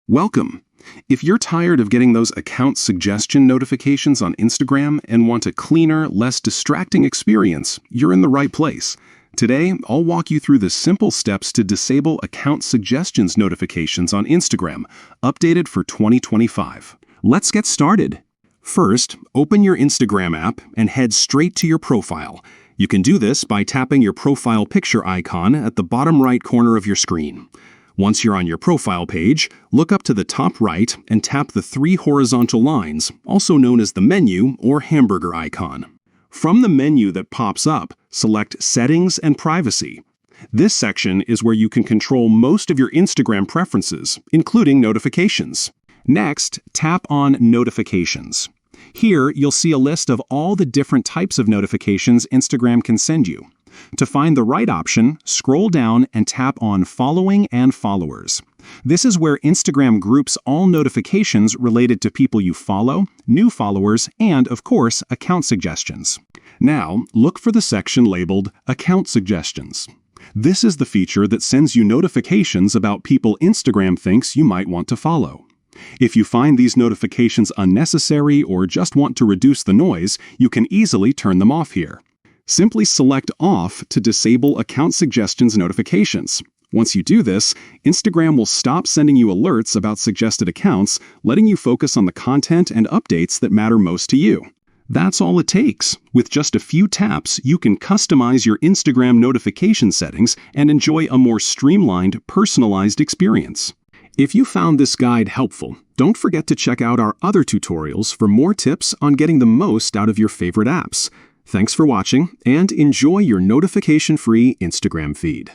Welcome! If you're tired of getting those account suggestion notifications on Instagram and want a cleaner, less distracting experience, you're in the right place. Today, I'll walk you through the simple steps to disable account suggestions notifications on Instagram, updated for 2025. Let's get started. First, open your Instagram app and head straight to your profile. You can do this by tapping your profile picture icon at the bottom right corner of your screen. Once you're on your profile page, look up to the top right and tap the three horizontal lines, also known as the menu or hamburger icon. From the menu that pops up, select Settings and Privacy. This section is where you can control most of your Instagram preferences, including notifications. Next, tap on Notifications. Here, you'll see a list of all the different types of notifications Instagram can send you. To find the right option, scroll down and tap on Following and Followers. This is where Instagram groups all notifications related to people you follow, new followers, and, of course, account suggestions. Now, look for the section labeled Account Suggestions. This is the feature that sends you notifications about people Instagram thinks you might want to follow. If you find these notifications unnecessary or just want to reduce the noise, you can easily turn them off here. Simply select Off to disable account suggestions notifications. Once you do this, Instagram will stop sending you alerts about suggested accounts, letting you focus on the content and updates that matter most to you. That's all it takes. With just a few taps, you can customize your Instagram notification settings and enjoy a more streamlined, personalized experience. If you found this guide helpful, don't forget to check out our other tutorials for more tips on getting the most out of your favorite apps. Thanks for watching, and enjoy your notification-free Instagram feed.